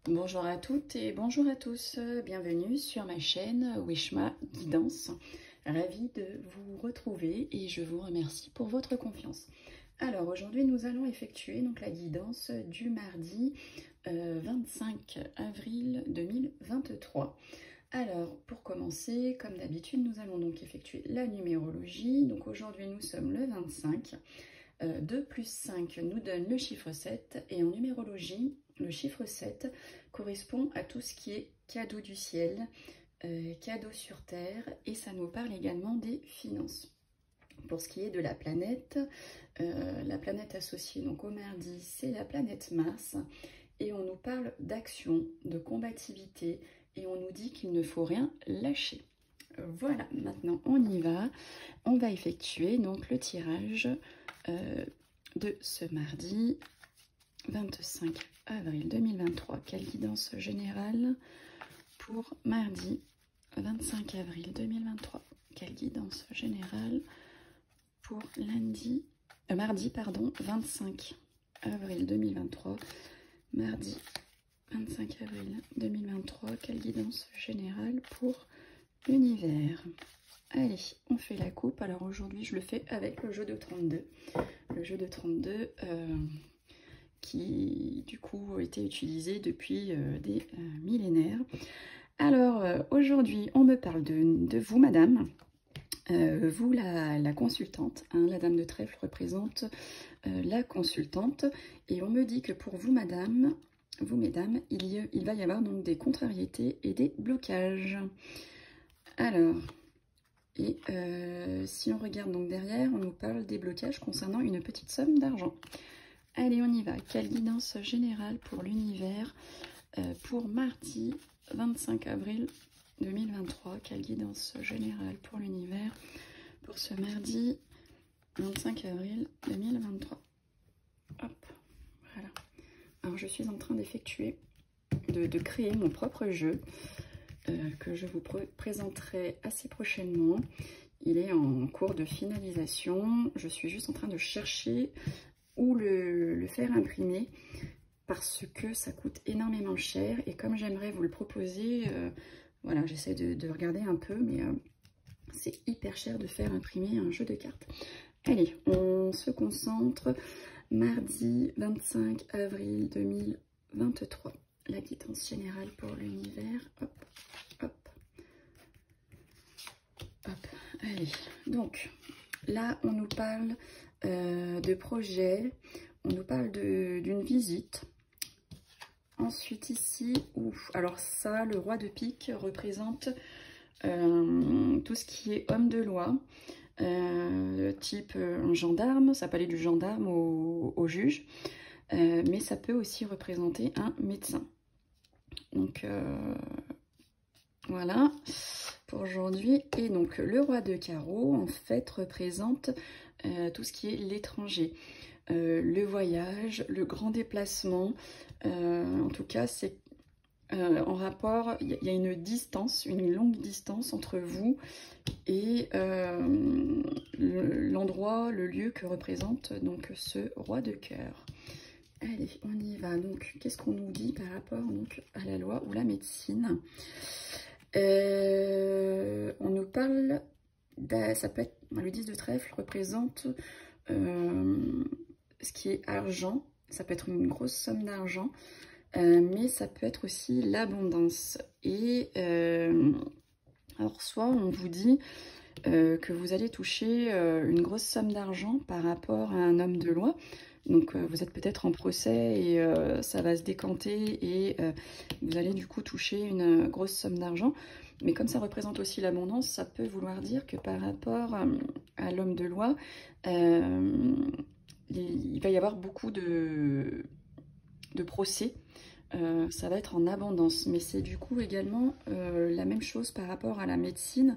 Bonjour à toutes et bonjour à tous, bienvenue sur ma chaîne Wishma Guidance. Ravie de vous retrouver et je vous remercie pour votre confiance. Alors aujourd'hui nous allons effectuer donc la guidance du mardi 25 avril 2023. Alors pour commencer, comme d'habitude, nous allons donc effectuer la numérologie. Donc aujourd'hui nous sommes le 25. 2 plus 5 nous donne le chiffre 7 et en numérologie, le chiffre 7 correspond à tout ce qui est cadeau du ciel, cadeau sur terre et ça nous parle également des finances. Pour ce qui est de la planète associée donc au mardi, c'est la planète Mars et on nous parle d'action, de combativité et on nous dit qu'il ne faut rien lâcher. Voilà, maintenant on y va. On va effectuer donc le tirage de ce mardi 25 avril 2023. Quelle guidance générale pour mardi 25 avril 2023? Quelle guidance générale pour mardi 25 avril 2023? Mardi 25 avril 2023. Quelle guidance générale pour l'univers? Allez, on fait la coupe. Alors aujourd'hui, je le fais avec le jeu de 32. Le jeu de 32 qui, du coup, a été utilisé depuis des millénaires. Alors, aujourd'hui, on me parle de vous, madame. Vous, la consultante. Hein, la dame de trèfle représente la consultante. Et on me dit que pour vous, madame, vous, mesdames, il va y avoir donc des contrariétés et des blocages. Alors... Et si on regarde donc derrière, on nous parle des blocages concernant une petite somme d'argent. Allez, on y va. Quelle guidance générale pour l'univers pour mardi 25 avril 2023? Quelle guidance générale pour l'univers pour ce mardi 25 avril 2023? Hop, voilà. Alors, je suis en train d'effectuer, de créer mon propre jeu. Que je vous présenterai assez prochainement. Il est en cours de finalisation. Je suis juste en train de chercher où le faire imprimer parce que ça coûte énormément cher et comme j'aimerais vous le proposer, voilà, j'essaie de regarder un peu, mais c'est hyper cher de faire imprimer un jeu de cartes. Allez, on se concentre. Mardi 25 avril 2023. La guidance générale pour l'univers. Hop, hop, hop. Allez, donc là, on nous parle de projet, on nous parle d'une visite. Ensuite, ici, alors ça, le roi de pique représente tout ce qui est homme de loi, type un gendarme, ça peut aller du gendarme au juge, mais ça peut aussi représenter un médecin. Donc voilà pour aujourd'hui. Et donc le roi de carreau en fait représente tout ce qui est l'étranger, le voyage, le grand déplacement. En tout cas c'est en rapport, il y a une distance, une longue distance entre vous et l'endroit, le lieu que représente donc ce roi de cœur. Allez, on y va. Donc, qu'est-ce qu'on nous dit par rapport donc, à la loi ou la médecine? On nous parle, ça peut être, le 10 de trèfle représente ce qui est argent. Ça peut être une grosse somme d'argent, mais ça peut être aussi l'abondance. Et alors, soit on vous dit que vous allez toucher une grosse somme d'argent par rapport à un homme de loi. Donc vous êtes peut-être en procès et ça va se décanter et vous allez du coup toucher une grosse somme d'argent. Mais comme ça représente aussi l'abondance, ça peut vouloir dire que par rapport à l'homme de loi, il va y avoir beaucoup de procès. Ça va être en abondance. Mais c'est du coup également la même chose par rapport à la médecine.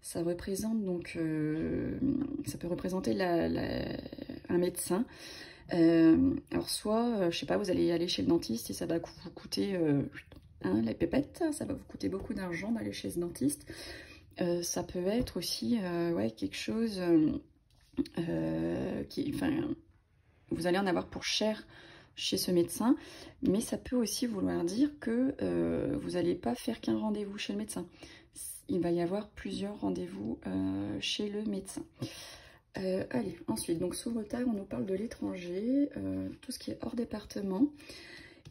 Ça représente donc, ça peut représenter un médecin. Alors soit, je sais pas, vous allez aller chez le dentiste et ça va vous coûter les pépettes, ça va vous coûter beaucoup d'argent d'aller chez ce dentiste. Ça peut être aussi ouais, quelque chose qui, enfin, vous allez en avoir pour cher chez ce médecin, mais ça peut aussi vouloir dire que vous n'allez pas faire qu'un rendez-vous chez le médecin. Il va y avoir plusieurs rendez-vous chez le médecin. Allez, ensuite, donc sous retard, on nous parle de l'étranger, tout ce qui est hors département.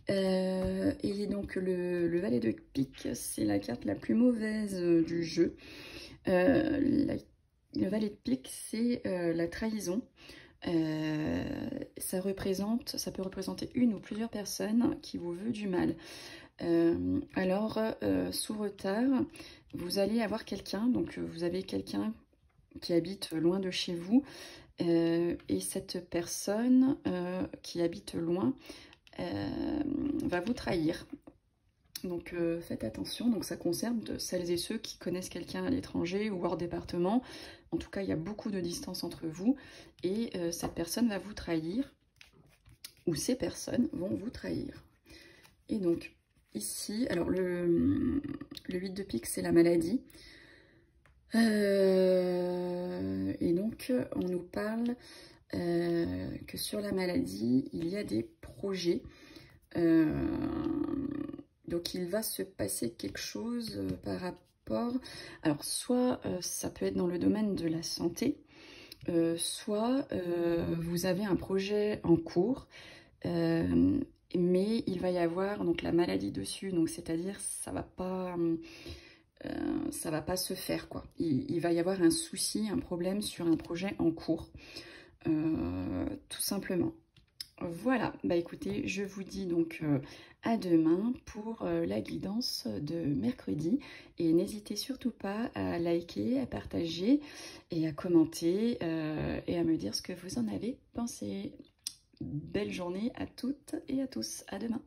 Et donc le valet de pique, c'est la carte la plus mauvaise du jeu. Le valet de pique, c'est la trahison. Ça peut représenter une ou plusieurs personnes qui vous veulent du mal. Sous retard, vous allez avoir quelqu'un, donc vous avez quelqu'un qui habite loin de chez vous, et cette personne qui habite loin va vous trahir. Donc faites attention, donc ça concerne celles et ceux qui connaissent quelqu'un à l'étranger ou hors département. En tout cas, il y a beaucoup de distance entre vous et cette personne va vous trahir, ou ces personnes vont vous trahir. Et donc ici, alors le 8 de pique, c'est la maladie. Et donc on nous parle que sur la maladie, il y a des projets. Donc il va se passer quelque chose par rapport... Alors soit ça peut être dans le domaine de la santé, soit vous avez un projet en cours, mais il va y avoir donc la maladie dessus, donc c'est-à-dire ça va pas se faire quoi. Il va y avoir un souci, un problème sur un projet en cours, tout simplement. Voilà, bah écoutez, je vous dis donc à demain pour la guidance de mercredi. Et n'hésitez surtout pas à liker, à partager et à commenter et à me dire ce que vous en avez pensé. Belle journée à toutes et à tous, à demain.